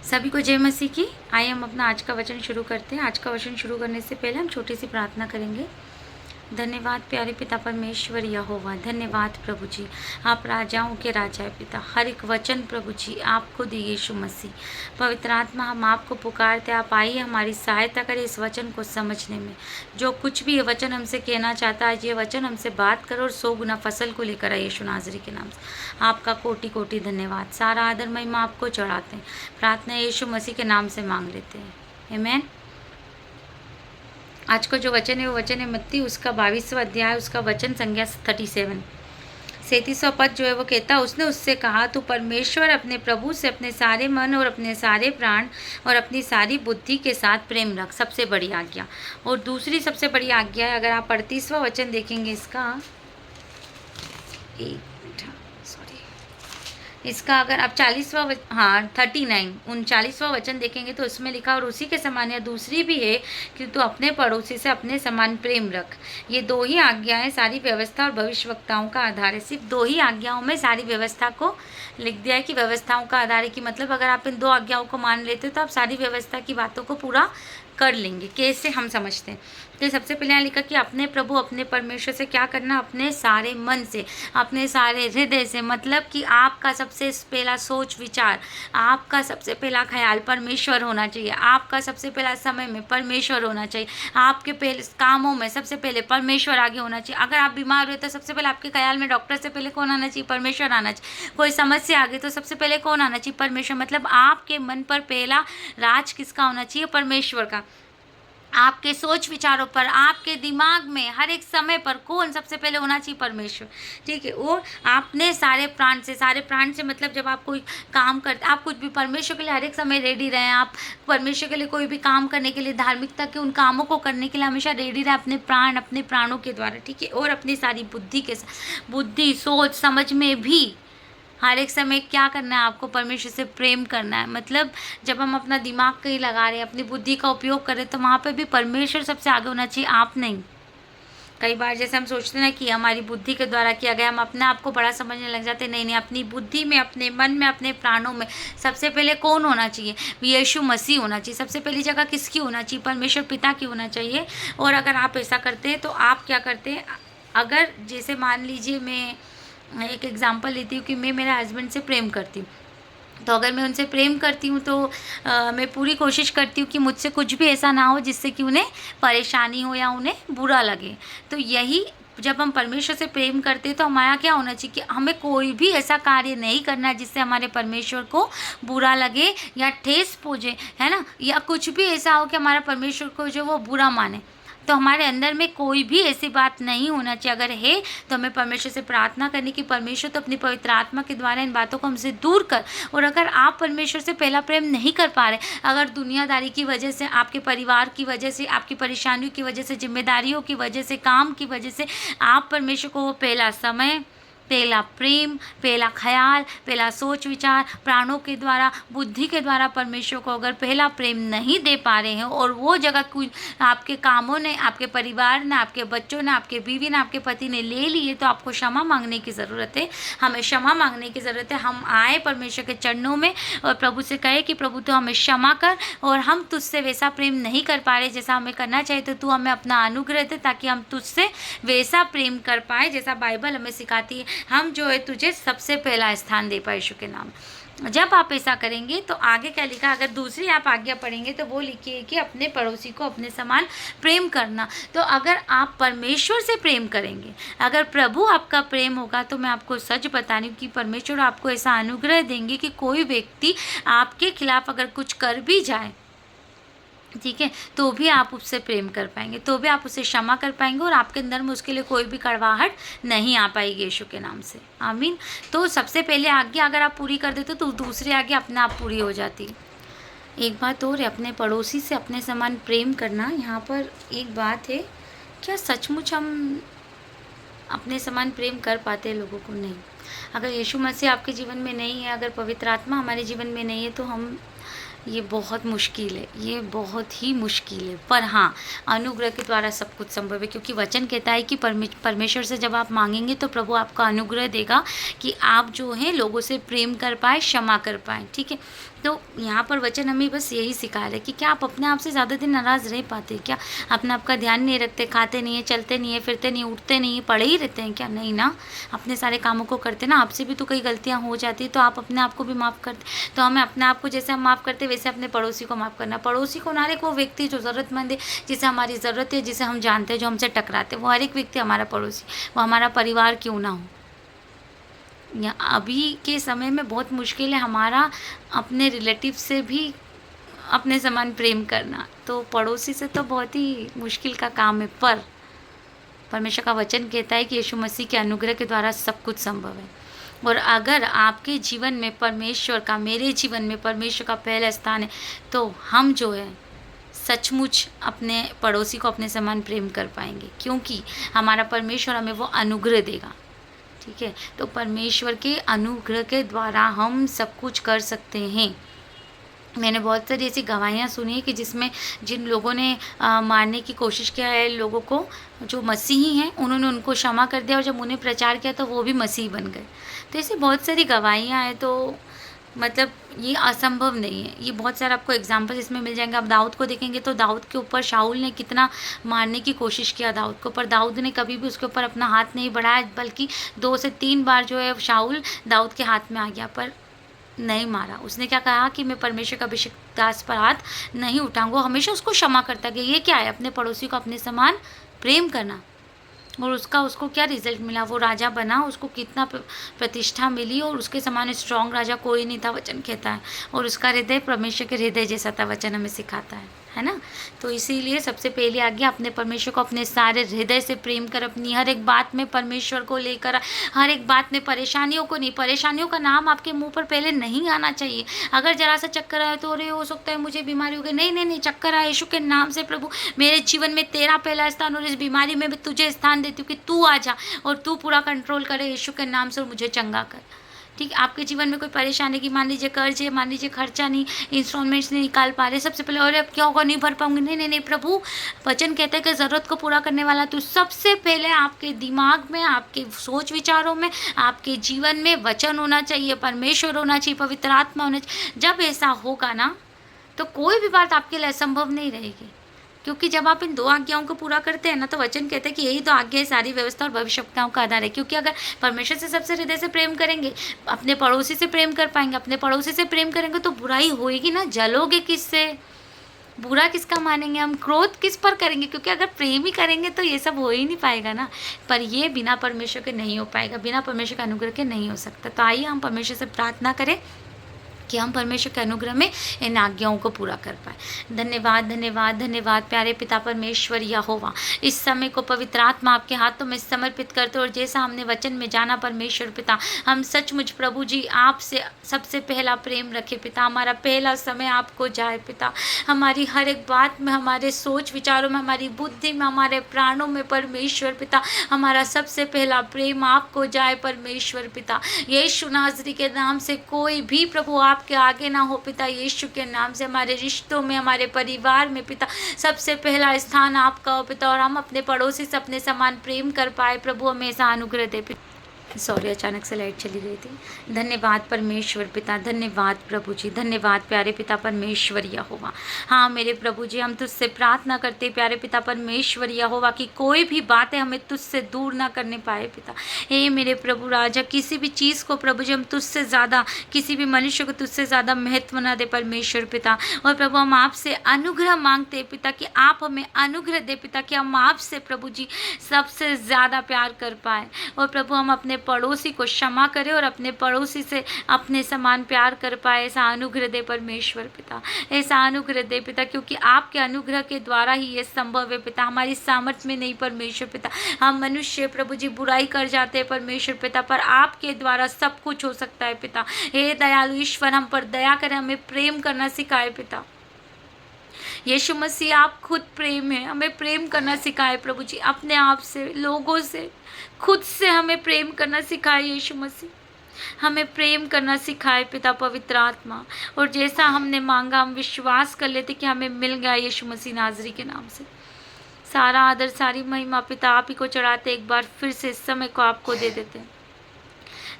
सभी को जय मसीह की। आइए हम अपना आज का वचन शुरू करते हैं। आज का वचन शुरू करने से पहले हम छोटी सी प्रार्थना करेंगे। धन्यवाद प्यारे पिता परमेश्वर यहोवा, धन्यवाद प्रभु जी, आप राजाओं के राजा है पिता। हर एक वचन प्रभु जी आपको दी यीशु मसीह। पवित्र आत्मा हम आपको पुकारते, आप आइए हमारी सहायता करें इस वचन को समझने में। जो कुछ भी ये वचन हमसे कहना चाहता है, ये वचन हमसे बात करो और 100 गुना फसल को लेकर आए यीशु नाज़री के नाम से। आपका कोटि कोटि धन्यवाद, सारा आदर महिमा आपको चढ़ाते हैं। प्रार्थना यीशु मसीह के नाम से मांग लेते हैं, आमीन। आज का जो वचन है वो वचन है मत्ती उसका 22वां अध्याय, उसका वचन संज्ञा 37 37वां पद जो है वो कहता है, उसने उससे कहा, तू परमेश्वर अपने प्रभु से अपने सारे मन और अपने सारे प्राण और अपनी सारी बुद्धि के साथ प्रेम रख। सबसे बड़ी आज्ञा। और दूसरी सबसे बड़ी आज्ञा है, अगर आप 38वां वचन देखेंगे इसका अगर आप 39 वचन देखेंगे तो उसमें लिखा, और उसी के समान या दूसरी भी है कि तू अपने पड़ोसी से अपने समान प्रेम रख। ये दो ही आज्ञाएं सारी व्यवस्था और भविष्यवक्ताओं का आधार है। सिर्फ दो ही आज्ञाओं में सारी व्यवस्था को लिख दिया है कि व्यवस्थाओं का आधार है, कि मतलब अगर आप इन दो आज्ञाओं को मान लेते हो तो आप सारी व्यवस्था की बातों को पूरा कर लेंगे। कैसे हम समझते हैं तो सबसे पहले यहाँ लिखा कि अपने प्रभु अपने परमेश्वर से क्या करना, अपने सारे मन से, अपने सारे हृदय से। मतलब कि आपका सबसे पहला सोच विचार, आपका सबसे पहला ख्याल परमेश्वर होना चाहिए। आपका सबसे पहला समय में परमेश्वर होना चाहिए। आपके पहले कामों में सबसे पहले परमेश्वर आगे होना चाहिए। अगर आप बीमार हुए तो सबसे पहले आपके ख्याल में डॉक्टर से पहले कौन आना चाहिए, परमेश्वर आना चाहिए। कोई समस्या आ गई तो सबसे पहले कौन आना चाहिए, परमेश्वर। मतलब आपके मन पर पहला राज किसका होना चाहिए, परमेश्वर का। आपके सोच विचारों पर, आपके दिमाग में हर एक समय पर कौन सबसे पहले होना चाहिए, परमेश्वर। ठीक है। और आपने सारे प्राण से मतलब जब आप कोई काम करते, आप कुछ भी परमेश्वर के लिए हर एक समय रेडी रहें। आप परमेश्वर के लिए कोई भी काम करने के लिए, धार्मिकता के उन कामों को करने के लिए हमेशा रेडी रहें, अपने प्राणों के द्वारा। ठीक है। और अपनी सारी बुद्धि के साथ, बुद्धि सोच समझ में भी हर एक समय क्या करना है, आपको परमेश्वर से प्रेम करना है। मतलब जब हम अपना दिमाग कहीं लगा रहे हैं, अपनी बुद्धि का उपयोग करें, तो वहाँ पे भी परमेश्वर सबसे आगे होना चाहिए, आप नहीं। कई बार जैसे हम सोचते हैं ना कि हमारी बुद्धि के द्वारा किया गया, हम अपने आप को बड़ा समझने लग जाते हैं। नहीं, अपनी बुद्धि में, अपने मन में, अपने प्राणों में सबसे पहले कौन होना चाहिए, यीशु मसीह होना चाहिए। सबसे पहली जगह किसकी होना चाहिए, परमेश्वर पिता की होना चाहिए। और अगर आप ऐसा करते हैं तो आप क्या करते हैं, अगर जैसे मान लीजिए मैं एक एग्जांपल लेती हूँ कि मैं मेरे हस्बैंड से प्रेम करती हूँ, तो अगर मैं उनसे प्रेम करती हूँ तो मैं पूरी कोशिश करती हूँ कि मुझसे कुछ भी ऐसा ना हो जिससे कि उन्हें परेशानी हो या उन्हें बुरा लगे। तो यही जब हम परमेश्वर से प्रेम करते हैं तो हमारा क्या होना चाहिए कि हमें कोई भी ऐसा कार्य नहीं करना जिससे हमारे परमेश्वर को बुरा लगे या ठेस पहुँचे, है ना, या कुछ भी ऐसा हो कि हमारा परमेश्वर को जो वो बुरा माने। तो हमारे अंदर में कोई भी ऐसी बात नहीं होना चाहिए। अगर है तो हमें परमेश्वर से प्रार्थना करनी कि परमेश्वर तो अपनी पवित्र आत्मा के द्वारा इन बातों को हमसे दूर कर। और अगर आप परमेश्वर से पहला प्रेम नहीं कर पा रहे, अगर दुनियादारी की वजह से, आपके परिवार की वजह से, आपकी परेशानियों की वजह से, जिम्मेदारियों की वजह से, काम की वजह से आप परमेश्वर को वो पहला समय, पहला प्रेम, पहला ख्याल, पहला सोच विचार, प्राणों के द्वारा, बुद्धि के द्वारा परमेश्वर को अगर पहला प्रेम नहीं दे पा रहे हैं, और वो जगह कोई आपके कामों ने, आपके परिवार ने, आपके बच्चों ने, आपके बीवी ने, आपके पति ने ले लिए, तो आपको क्षमा मांगने की ज़रूरत है। हमें क्षमा मांगने की ज़रूरत है। हम आए परमेश्वर के चरणों में और प्रभु से कहे कि प्रभु तो हमें क्षमा कर, और हम तुझसे वैसा प्रेम नहीं कर पा रहे जैसा हमें करना चाहिए, तो तू हमें अपना अनुग्रह दे ताकि हम तुझसे वैसा प्रेम कर पाए जैसा बाइबल हमें सिखाती है। हम जो है तुझे सबसे पहला स्थान दे पाए यीशु के नाम। जब आप ऐसा करेंगे तो आगे क्या लिखा, अगर दूसरी आप आज्ञा पढ़ेंगे तो वो लिखी है कि अपने पड़ोसी को अपने समान प्रेम करना। तो अगर आप परमेश्वर से प्रेम करेंगे, अगर प्रभु आपका प्रेम होगा, तो मैं आपको सच बता रही हूँ कि परमेश्वर आपको ऐसा अनुग्रह देंगे कि कोई व्यक्ति आपके खिलाफ अगर कुछ कर भी जाए, ठीक है, तो भी आप उससे प्रेम कर पाएंगे, तो भी आप उसे क्षमा कर पाएंगे, और आपके अंदर में उसके लिए कोई भी कड़वाहट नहीं आ पाएगी यीशु के नाम से। आमीन। तो सबसे पहले आज्ञा अगर आप पूरी कर देते तो दूसरी आज्ञा अपने आप पूरी हो जाती। एक बात और है, अपने पड़ोसी से अपने समान प्रेम करना। यहाँ पर एक बात है, क्या सचमुच हम अपने समान प्रेम कर पाते हैं लोगों को? नहीं। अगर यीशु मसीह आपके जीवन में नहीं है, अगर पवित्र आत्मा हमारे जीवन में नहीं है, तो हम ये बहुत मुश्किल है, ये बहुत ही मुश्किल है, पर हाँ, अनुग्रह के द्वारा सब कुछ संभव है, क्योंकि वचन कहता है कि परमेश्वर से जब आप मांगेंगे तो प्रभु आपका अनुग्रह देगा कि आप जो है लोगों से प्रेम कर पाए, क्षमा कर पाए। ठीक है, तो यहाँ पर वचन हमें बस यही सिखा रहा है कि क्या आप अपने आप से ज़्यादा दिन नाराज़ रह पाते हैं क्या? अपने आप का ध्यान नहीं रखते, खाते नहीं है, चलते नहीं है, फिरते नहीं, उठते नहीं है, पड़े ही रहते हैं क्या? नहीं ना, अपने सारे कामों को करते ना। आपसे भी तो कई गलतियाँ हो जाती है, तो आप अपने आप को भी माफ़ करते। तो हमें अपने आप को जैसे हम माफ़ करते वैसे अपने पड़ोसी को माफ़ करना। पड़ोसी को ना, हर एक वो व्यक्ति जो ज़रूरतमंद है, जिसे हमारी ज़रूरत है, जिसे हम जानते हैं, जो हमसे टकराते हैं, वो हर एक व्यक्ति हमारा पड़ोसी, वो हमारा परिवार क्यों ना हो। या अभी के समय में बहुत मुश्किल है हमारा अपने रिलेटिव से भी अपने समान प्रेम करना, तो पड़ोसी से तो बहुत ही मुश्किल का काम है। पर परमेश्वर का वचन कहता है कि यीशु मसीह के अनुग्रह के द्वारा सब कुछ संभव है। और अगर आपके जीवन में परमेश्वर का, मेरे जीवन में परमेश्वर का पहला स्थान है, तो हम जो है सचमुच अपने पड़ोसी को अपने समान प्रेम कर पाएंगे, क्योंकि हमारा परमेश्वर हमें वो अनुग्रह देगा। ठीक है, तो परमेश्वर के अनुग्रह के द्वारा हम सब कुछ कर सकते हैं। मैंने बहुत सारी ऐसी गवाहियाँ सुनी है कि जिसमें जिन लोगों ने मारने की कोशिश किया है लोगों को, जो मसीही हैं, उन्होंने उनको क्षमा कर दिया, और जब उन्हें प्रचार किया तो वो भी मसीह बन गए। तो ऐसी बहुत सारी गवाहियाँ हैं, तो मतलब ये असंभव नहीं है। ये बहुत सारे आपको एग्जाम्पल इसमें मिल जाएंगे। आप दाऊद को देखेंगे तो दाऊद के ऊपर शाऊल ने कितना मारने की कोशिश किया दाऊद को, पर दाऊद ने कभी भी उसके ऊपर अपना हाथ नहीं बढ़ाया, बल्कि 2 से 3 बार जो है शाऊल दाऊद के हाथ में आ गया, पर नहीं मारा। उसने क्या कहा कि मैं परमेश्वर का अभिषिक्त दास पर हाथ नहीं उठाऊंगा। हमेशा उसको क्षमा करता गया। ये क्या है? अपने पड़ोसी को अपने समान प्रेम करना। और उसको क्या रिजल्ट मिला? वो राजा बना, उसको कितना प्रतिष्ठा मिली, और उसके समान स्ट्रॉन्ग राजा कोई नहीं था, वचन कहता है। और उसका हृदय परमेश्वर के हृदय जैसा था, वचन हमें सिखाता है ना। तो इसीलिए सबसे पहली आज्ञा, अपने परमेश्वर को अपने सारे हृदय से प्रेम कर, अपनी हर एक बात में परमेश्वर को लेकर, हर एक बात में परेशानियों को नहीं, परेशानियों का नाम आपके मुंह पर पहले नहीं आना चाहिए। अगर जरा सा चक्कर आए तो अरे हो सकता है मुझे बीमारी हो गई, नहीं नहीं नहीं, चक्कर आए यीशु के नाम से, प्रभु मेरे जीवन में तेरा पहला स्थान, और इस बीमारी में भी तुझे स्थान देती हूँ कि तू आ जा और तू पूरा कंट्रोल करे यीशु के नाम से, और मुझे चंगा कर। ठीक, आपके जीवन में कोई परेशानी की, मान लीजिए कर्ज है, मान लीजिए खर्चा नहीं, इंस्टॉलमेंट्स नहीं निकाल पा रहे, सबसे पहले अरे अब क्या होगा, नहीं भर पाऊंगी, नहीं नहीं नहीं, प्रभु वचन कहता है कि ज़रूरत को पूरा करने वाला तो सबसे पहले आपके दिमाग में, आपके सोच विचारों में, आपके जीवन में वचन होना चाहिए, परमेश्वर होना चाहिए, पवित्र आत्मा होना चाहिए। जब ऐसा होगा ना, तो कोई भी बात आपके लिए असंभव नहीं रहेगी, क्योंकि जब आप इन 2 आज्ञाओं को पूरा करते हैं ना, तो वचन कहते हैं कि यही 2 आज्ञाएं सारी व्यवस्था और भविष्यवक्ताओं का आधार है। क्योंकि अगर परमेश्वर से सबसे हृदय से प्रेम करेंगे, अपने पड़ोसी से प्रेम कर पाएंगे, अपने पड़ोसी से प्रेम करेंगे तो बुराई होएगी ना। जलोगे किससे? बुरा किसका मानेंगे हम? क्रोध किस पर करेंगे? क्योंकि अगर प्रेम ही करेंगे तो ये सब हो ही नहीं पाएगा ना। पर ये बिना परमेश्वर के नहीं हो पाएगा, बिना परमेश्वर के अनुग्रह के नहीं हो सकता। तो आइए हम परमेश्वर से प्रार्थना करें कि हम परमेश्वर के अनुग्रह में इन आज्ञाओं को पूरा कर पाए। धन्यवाद धन्यवाद धन्यवाद प्यारे पिता परमेश्वर यहोवा, इस समय को पवित्र आत्मा आपके हाथों में समर्पित करते, और जैसा हमने वचन में जाना परमेश्वर पिता, हम सचमुच प्रभु जी आपसे सबसे पहला प्रेम रखे पिता। हमारा पहला समय आपको जाए पिता, हमारी हर एक बात में, हमारे सोच विचारों में, हमारी बुद्धि में, हमारे प्राणों में परमेश्वर पिता, हमारा सबसे पहला प्रेम आपको जाए परमेश्वर पिता। यीशु नासरी के नाम से कोई भी प्रभु आपके आगे ना हो पिता। यीशु के नाम से हमारे रिश्तों में, हमारे परिवार में पिता, सबसे पहला स्थान आपका हो पिता, और हम अपने पड़ोसी से अपने समान प्रेम कर पाए प्रभु, हमेशा अनुग्रह दे पिता। सॉरी, अचानक से लाइट चली गई थी। धन्यवाद परमेश्वर पिता, धन्यवाद प्रभु जी, धन्यवाद प्यारे पिता परमेश्वर यहोवा। हाँ मेरे प्रभु जी, हम तुझसे प्रार्थना करते प्यारे पिता परमेश्वर यहोवा कि कोई भी बातें हमें तुझसे दूर ना करने पाए पिता। हे मेरे प्रभु राजा, किसी भी चीज़ को प्रभु जी हम तुझसे ज़्यादा, किसी भी मनुष्य को तुझसे ज़्यादा महत्व ना दे परमेश्वर पिता। और प्रभु हम आपसे अनुग्रह मांगते पिता कि आप हमें अनुग्रह दे पिता, कि हम आपसे प्रभु जी सबसे ज़्यादा प्यार कर पाए। और प्रभु हम अपने पड़ोसी को क्षमा करें और अपने पड़ोसी से अपने समान प्यार कर पाए। ऐसा अनुग्रह दे परमेश्वर पिता, ऐसा अनुग्रह दे पिता, क्योंकि आपके अनुग्रह के द्वारा ही ये संभव है पिता। हमारी सामर्थ्य में नहीं परमेश्वर पिता, हम मनुष्य प्रभु जी बुराई कर जाते हैं परमेश्वर पिता, पर आपके द्वारा सब कुछ हो सकता है पिता। हे दयालु ईश्वर, हम पर दया करें, हमें प्रेम करना सिखाए पिता। यीशु मसीह आप खुद प्रेम है, हमें प्रेम करना सिखाए प्रभु जी, अपने आप से, लोगों से, खुद से हमें प्रेम करना सिखाए यीशु मसीह। हमें प्रेम करना सिखाए पिता पवित्र आत्मा, और जैसा हमने मांगा हम विश्वास कर लेते कि हमें मिल गया यीशु मसीह नाज़री के नाम से। सारा आदर सारी महिमा पिता आप ही को चढ़ाते, एक बार फिर से इस समय को आपको दे देते हैं।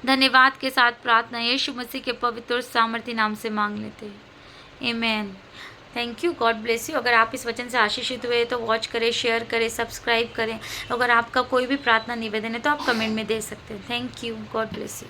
धन्यवाद के साथ प्रार्थना यीशु मसीह के पवित्र और सामर्थ्य नाम से मांग लेते हैं, amen. Thank you, God bless you. अगर आप इस वचन से आशीषित हुए तो वॉच करें, शेयर करें, सब्सक्राइब करें। अगर आपका कोई भी प्रार्थना निवेदन है तो आप कमेंट में दे सकते हैं। Thank you, God bless you.